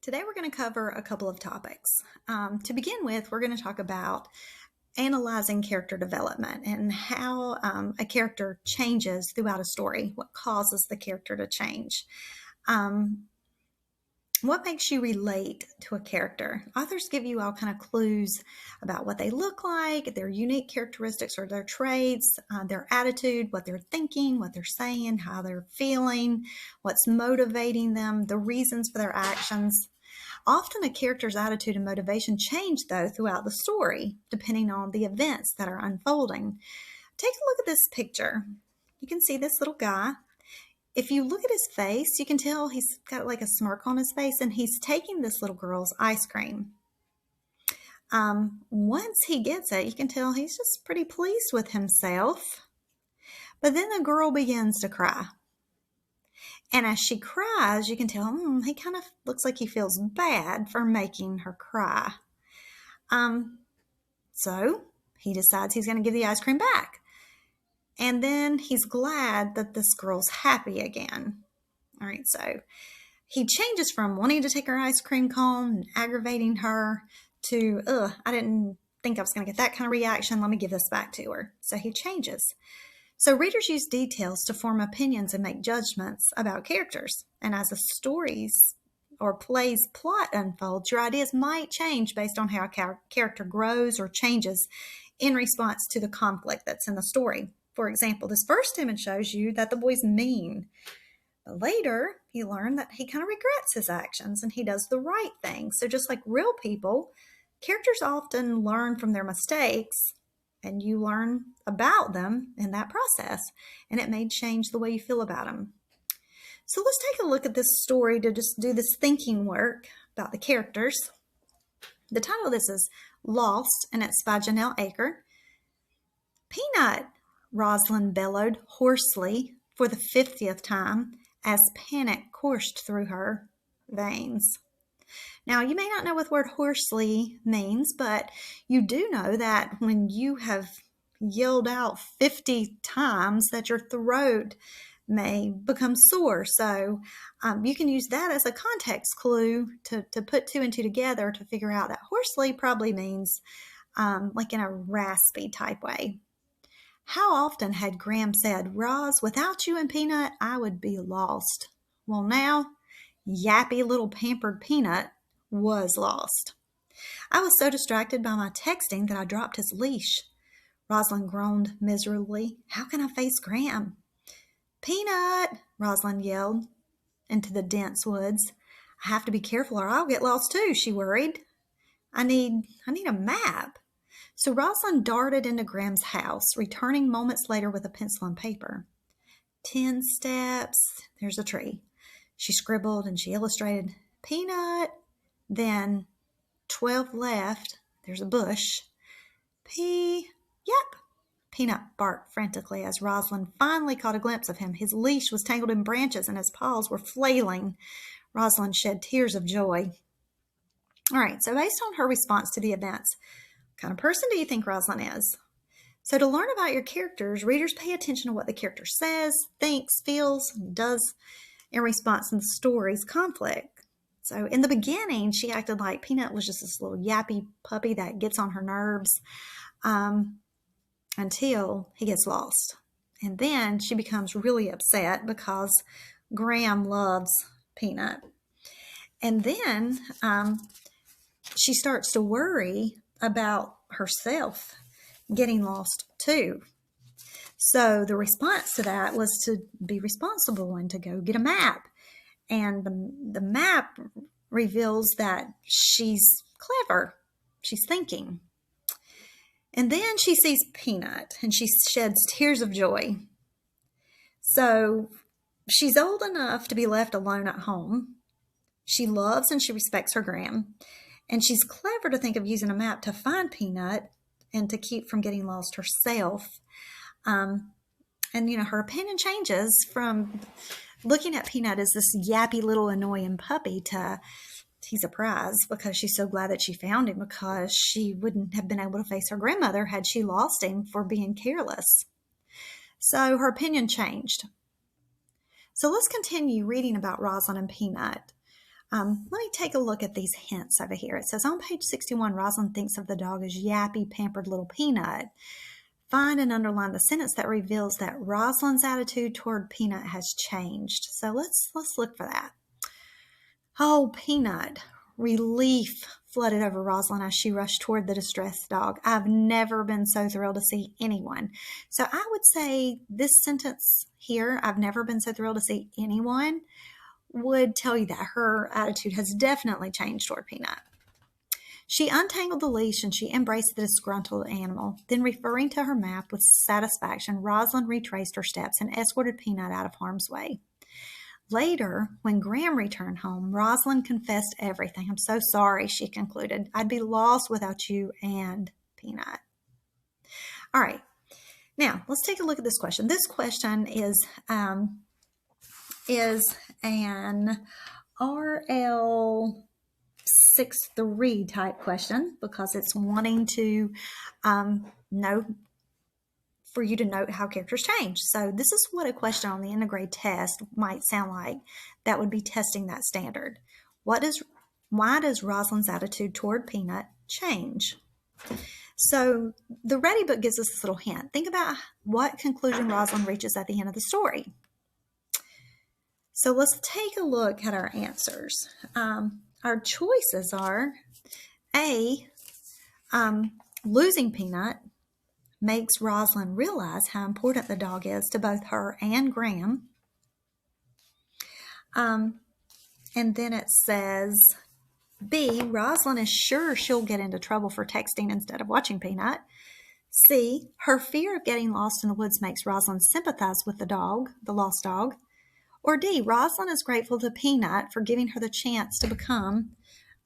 Today we're going to cover a couple of topics. To begin with, we're going to talk about analyzing character development and how a character changes throughout a story, what causes the character to change. What makes you relate to a character? Authors give you all kind of clues about what they look like, their unique characteristics or their traits, their attitude, what they're thinking, what they're saying, how they're feeling, what's motivating them, the reasons for their actions. Often a character's attitude and motivation change, though, throughout the story, depending on the events that are unfolding. Take a look at this picture. You can see this little guy. If you look at his face, you can tell he's got like a smirk on his face, and he's taking this little girl's ice cream. Once he gets it, you can tell he's just pretty pleased with himself. But then the girl begins to cry. And as she cries, you can tell he kind of looks like he feels bad for making her cry. So he decides he's going to give the ice cream back. And then he's glad that this girl's happy again. All right, so he changes from wanting to take her ice cream cone and aggravating her to, I didn't think I was going to get that kind of reaction. Let me give this back to her. So he changes. So readers use details to form opinions and make judgments about characters. And as a story's or play's plot unfolds, your ideas might change based on how a character grows or changes in response to the conflict that's in the story. For example, this first image shows you that the boy's mean. But later, you learn that he kind of regrets his actions and he does the right thing. So just like real people, characters often learn from their mistakes, and you learn about them in that process, and it may change the way you feel about them. So let's take a look at this story to just do this thinking work about the characters. The title of this is Lost, and it's by Janelle Aker. Peanut, Rosalind bellowed hoarsely for the 50th time as panic coursed through her veins. Now, you may not know what the word hoarsely means, but you do know that when you have yelled out 50 times that your throat may become sore. So you can use that as a context clue to put two and two together to figure out that hoarsely probably means like in a raspy type way. How often had Graham said, "Roz, without you and Peanut, I would be lost." Well, now, yappy little pampered Peanut was lost. I was so distracted by my texting that I dropped his leash. Rosalind groaned miserably. How can I face Graham? Peanut, Rosalind yelled into the dense woods. I have to be careful or I'll get lost too, she worried. I need a map. So Rosalind darted into Graham's house, returning moments later with a pencil and paper. 10 steps, there's a tree. She scribbled and she illustrated Peanut. Then 12 left, there's a bush. Yep. Peanut barked frantically as Rosalind finally caught a glimpse of him. His leash was tangled in branches and his paws were flailing. Rosalind shed tears of joy. All right, so based on her response to the events, what kind of person do you think Rosalind is? So to learn about your characters, readers pay attention to what the character says, thinks, feels, and does in response to the story's conflict. So in the beginning, she acted like Peanut was just this little yappy puppy that gets on her nerves until he gets lost. And then she becomes really upset because Graham loves Peanut. And then she starts to worry about herself getting lost too. So the response to that was to be responsible and to go get a map. And the map reveals that she's clever. She's thinking. And then she sees Peanut and she sheds tears of joy. So she's old enough to be left alone at home. She loves and she respects her Graham. And she's clever to think of using a map to find Peanut and to keep from getting lost herself. And, her opinion changes from looking at Peanut as this yappy little annoying puppy to he's a prize because she's so glad that she found him, because she wouldn't have been able to face her grandmother had she lost him for being careless. So her opinion changed. So let's continue reading about Rosalind and Peanut. Let me take a look at these hints over here. It says on page 61, Rosalind thinks of the dog as yappy, pampered little Peanut. Find and underline the sentence that reveals that Rosalind's attitude toward Peanut has changed. So let's look for that. Oh, Peanut. Relief flooded over Rosalind as she rushed toward the distressed dog. I've never been so thrilled to see anyone. So I would say this sentence here, I've never been so thrilled to see anyone, would tell you that her attitude has definitely changed toward Peanut. She untangled the leash and she embraced the disgruntled animal. Then, referring to her map with satisfaction, Rosalind retraced her steps and escorted Peanut out of harm's way. Later, when Graham returned home, Rosalind confessed everything. I'm so sorry, she concluded. I'd be lost without you and Peanut. All right. Now, let's take a look at this question. This question is an RL 6-3 type question because it's wanting to know for you to note how characters change. So this is what a question on the intergrade test might sound like that would be testing that standard. Why does Rosalind's attitude toward Peanut change? So the Ready Book gives us this little hint. Think about what conclusion Rosalind reaches at the end of the story. So let's take a look at our answers. Our choices are A, losing Peanut makes Rosalind realize how important the dog is to both her and Graham. And then it says B, Rosalind is sure she'll get into trouble for texting instead of watching Peanut. C, her fear of getting lost in the woods makes Rosalind sympathize with the dog, the lost dog. Or D, Rosalind is grateful to Peanut for giving her the chance to become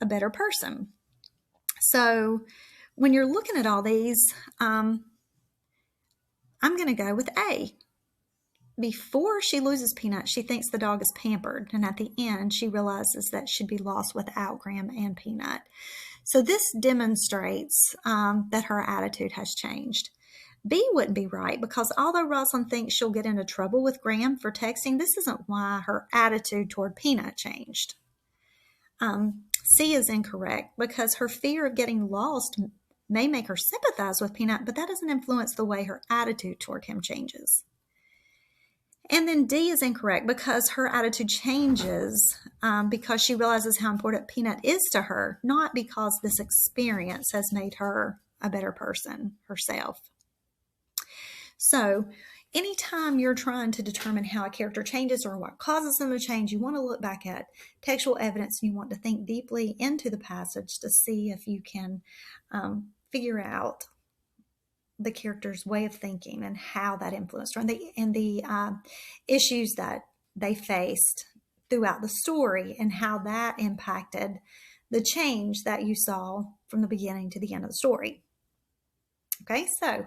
a better person. So when you're looking at all these, I'm going to go with A. Before she loses Peanut, she thinks the dog is pampered, and at the end, she realizes that she'd be lost without Graham and Peanut. So this demonstrates that her attitude has changed. B wouldn't be right because although Rosalind thinks she'll get into trouble with Graham for texting, this isn't why her attitude toward Peanut changed. C is incorrect because her fear of getting lost may make her sympathize with Peanut, but that doesn't influence the way her attitude toward him changes. And then D is incorrect because her attitude changes because she realizes how important Peanut is to her, not because this experience has made her a better person herself. So anytime you're trying to determine how a character changes or what causes them to change, you want to look back at textual evidence and you want to think deeply into the passage to see if you can figure out the character's way of thinking and how that influenced her and the issues that they faced throughout the story and how that impacted the change that you saw from the beginning to the end of the story. Okay, so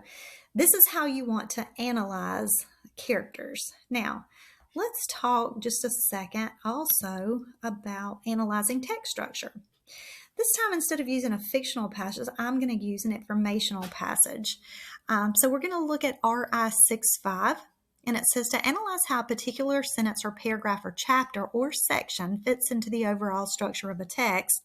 this is how you want to analyze characters. Now, let's talk just a second also about analyzing text structure. This time, instead of using a fictional passage, I'm going to use an informational passage. So we're going to look at RI 6.5, and it says to analyze how a particular sentence or paragraph or chapter or section fits into the overall structure of a text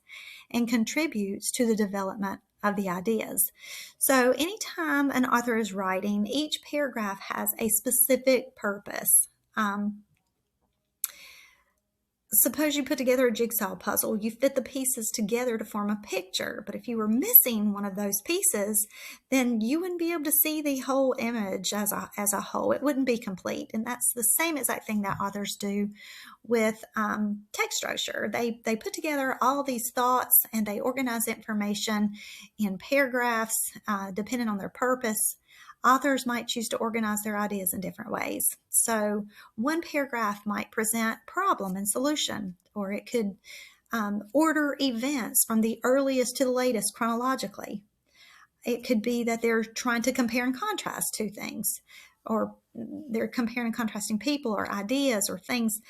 and contributes to the development of the ideas. So anytime an author is writing, each paragraph has a specific purpose. Suppose you put together a jigsaw puzzle, you fit the pieces together to form a picture, but if you were missing one of those pieces, then you wouldn't be able to see the whole image as a whole. It wouldn't be complete, and that's the same exact thing that authors do with text structure. They put together all these thoughts and they organize information in paragraphs depending on their purpose. Authors might choose to organize their ideas in different ways. So one paragraph might present problem and solution, or it could order events from the earliest to the latest chronologically. It could be that they're trying to compare and contrast two things, or they're comparing and contrasting people or ideas or things.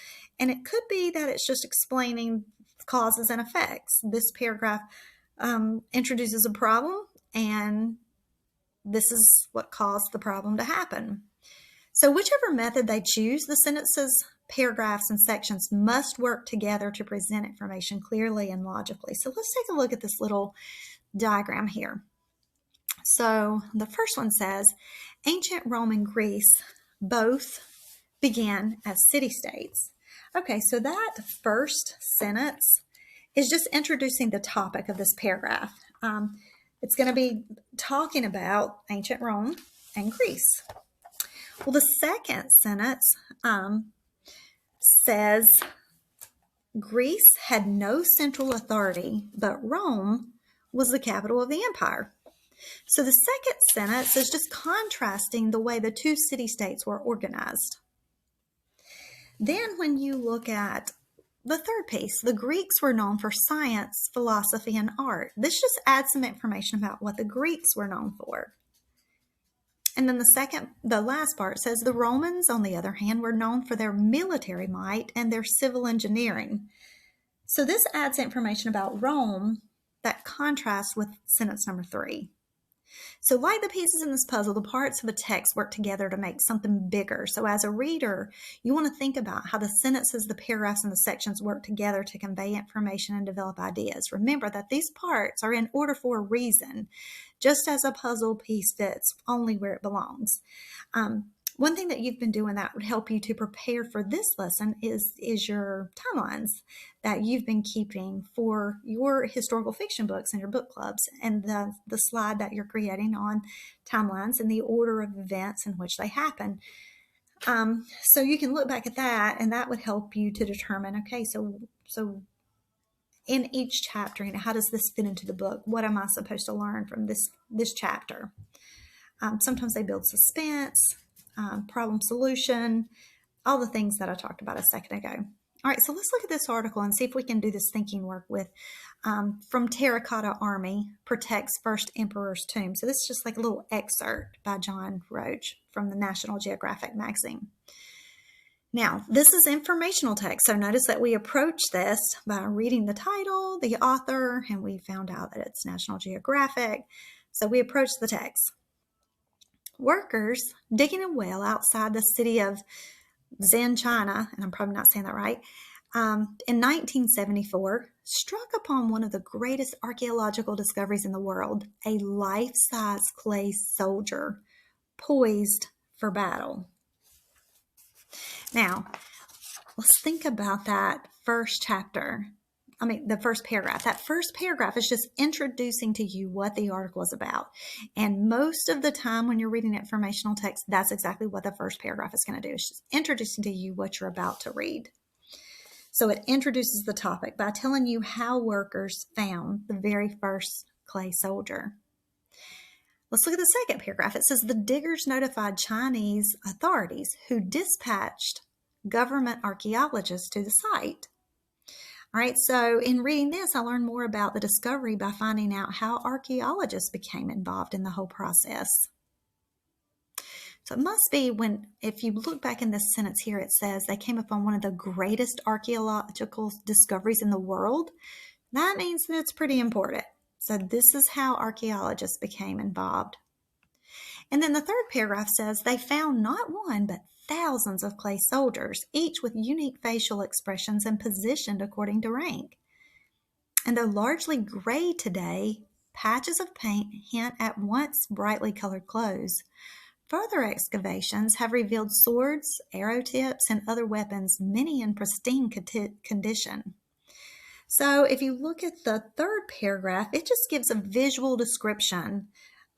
And it could be that it's just explaining causes and effects. This paragraph introduces a problem, and this is what caused the problem to happen. So whichever method they choose, the sentences paragraphs and sections must work together to present information clearly and logically. So let's take a look at this little diagram here. So the first one says, ancient Rome and Greece both began as city-states. Okay, so that first sentence is just introducing the topic of this paragraph. It's going to be talking about ancient Rome and Greece. Well, the second sentence says Greece had no central authority, but Rome was the capital of the empire. So the second sentence is just contrasting the way the two city-states were organized. Then when you look at the third piece, the Greeks were known for science, philosophy, and art. This just adds some information about what the Greeks were known for. And then the last part says the Romans, on the other hand, were known for their military might and their civil engineering. So this adds information about Rome that contrasts with sentence number 3. So like the pieces in this puzzle, the parts of a text work together to make something bigger. So as a reader, you want to think about how the sentences, the paragraphs, and the sections work together to convey information and develop ideas. Remember that these parts are in order for a reason, just as a puzzle piece fits only where it belongs. One thing that you've been doing that would help you to prepare for this lesson is your timelines that you've been keeping for your historical fiction books and your book clubs, and the slide that you're creating on timelines and the order of events in which they happen. So you can look back at that, and that would help you to determine, okay, so in each chapter, how does this fit into the book? What am I supposed to learn from this chapter? Sometimes they build suspense, problem solution, all the things that I talked about a second ago. All right, so let's look at this article and see if we can do this thinking work with From Terracotta Army Protects First Emperor's Tomb. So this is just like a little excerpt by John Roach from the National Geographic magazine. Now, this is informational text, so notice that we approach this by reading the title, the author, and we found out that it's National Geographic. So we approach the text. Workers digging a well outside the city of Zen, China, and I'm probably not saying that right, in 1974, struck upon one of the greatest archaeological discoveries in the world, a life-size clay soldier poised for battle. Now, let's think about that first chapter. The first paragraph. That first paragraph is just introducing to you what the article is about. And most of the time when you're reading informational text, that's exactly what the first paragraph is going to do. It's just introducing to you what you're about to read. So it introduces the topic by telling you how workers found the very first clay soldier. Let's look at the second paragraph. It says the diggers notified Chinese authorities who dispatched government archaeologists to the site. All right, so in reading this, I learned more about the discovery by finding out how archaeologists became involved in the whole process. So it must be if you look back in this sentence here, it says they came upon one of the greatest archaeological discoveries in the world. That means that it's pretty important. So this is how archaeologists became involved. And then the third paragraph says they found not one, but thousands of clay soldiers, each with unique facial expressions and positioned according to rank. And though largely gray today, patches of paint hint at once brightly colored clothes. Further excavations have revealed swords, arrow tips, and other weapons, many in pristine condition. So if you look at the third paragraph, it just gives a visual description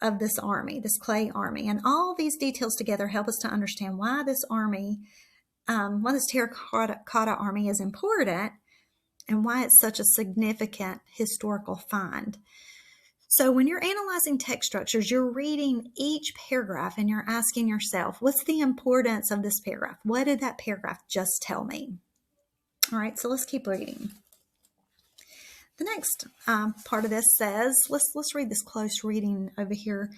of this army, this clay army. And all these details together help us to understand why this army, why this terracotta army is important and why it's such a significant historical find. So when you're analyzing text structures, you're reading each paragraph and you're asking yourself, what's the importance of this paragraph? What did that paragraph just tell me? All right, so let's keep reading. The next part of this says, let's read this close reading over here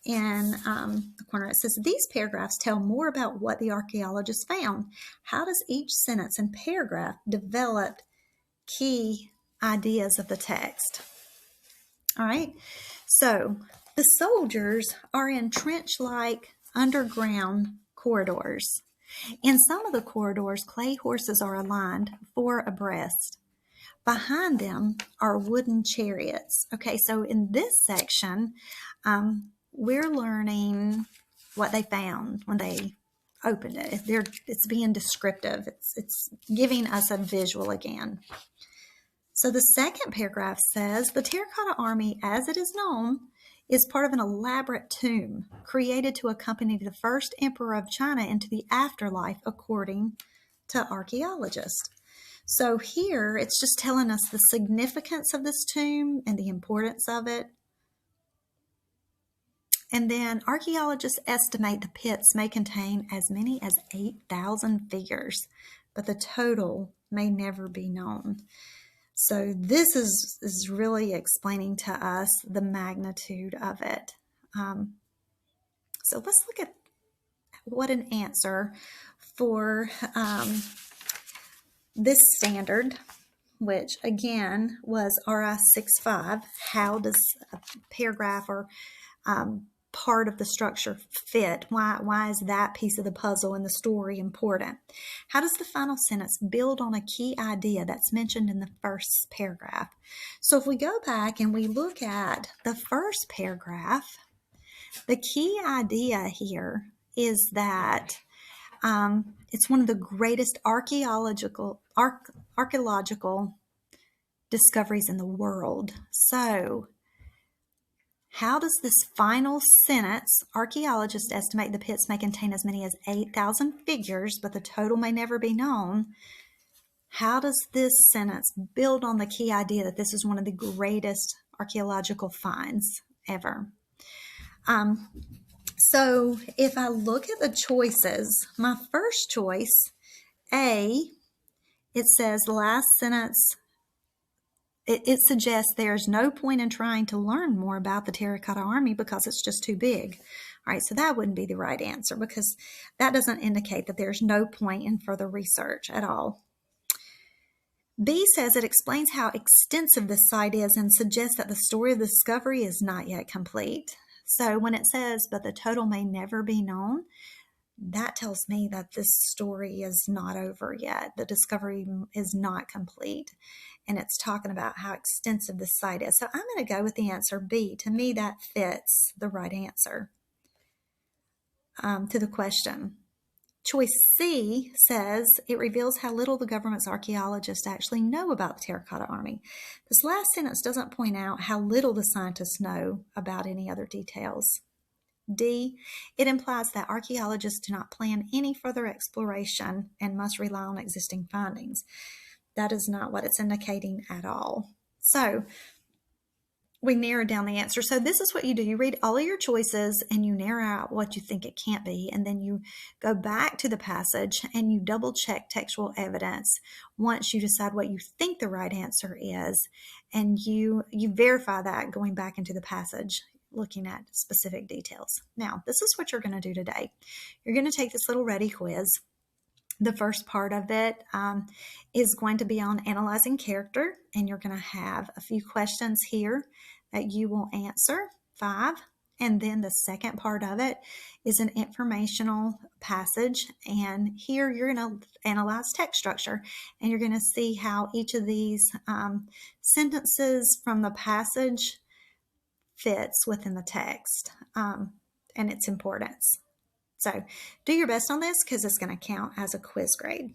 in the corner. It says, these paragraphs tell more about what the archaeologists found. How does each sentence and paragraph develop key ideas of the text? All right, so the soldiers are in trench-like underground corridors. In some of the corridors, clay horses are aligned 4 abreast. Behind them are wooden chariots. Okay, so in this section, we're learning what they found when they opened it. It's being descriptive. It's giving us a visual again. So the second paragraph says, the Terracotta Army, as it is known, is part of an elaborate tomb created to accompany the first emperor of China into the afterlife, according to archaeologists. So here it's just telling us the significance of this tomb and the importance of it. And then archaeologists estimate the pits may contain as many as 8,000 figures, but the total may never be known. So this is really explaining to us the magnitude of it. So let's look at what an answer for this standard, which again was RI 6.5. How does a paragraph or part of the structure fit? Why is that piece of the puzzle in the story important? How does the final sentence build on a key idea that's mentioned in the first paragraph? So if we go back and we look at the first paragraph, the key idea here is that it's one of the greatest archaeological discoveries in the world. So how does this final sentence, archaeologists estimate the pits may contain as many as 8,000 figures, but the total may never be known? How does this sentence build on the key idea that this is one of the greatest archaeological finds ever? So if I look at the choices, my first choice, A, it says the last sentence, it suggests there's no point in trying to learn more about the Terracotta Army because it's just too big. All right, so that wouldn't be the right answer because that doesn't indicate that there's no point in further research at all. B says it explains how extensive this site is and suggests that the story of the discovery is not yet complete. So when it says, but the total may never be known, that tells me that this story is not over yet. The discovery is not complete. And it's talking about how extensive this site is. So I'm going to go with the answer B. To me, that fits the right answer to the question. Choice C says it reveals how little the government's archaeologists actually know about the Terracotta Army. This last sentence doesn't point out how little the scientists know about any other details. D, it implies that archaeologists do not plan any further exploration and must rely on existing findings. That is not what it's indicating at all. So we narrowed down the answer. So this is what you do. You read all of your choices and you narrow out what you think it can't be. And then you go back to the passage and you double check textual evidence once you decide what you think the right answer is. And you verify that going back into the passage, looking at specific details. Now, this is what you're going to do today. You're going to take this little ready quiz. The first part of it is going to be on analyzing character, and you're going to have a few questions here that you will answer, 5. And then the second part of it is an informational passage, and here you're going to analyze text structure, and you're going to see how each of these sentences from the passage fits within the text and its importance. So do your best on this because it's going to count as a quiz grade.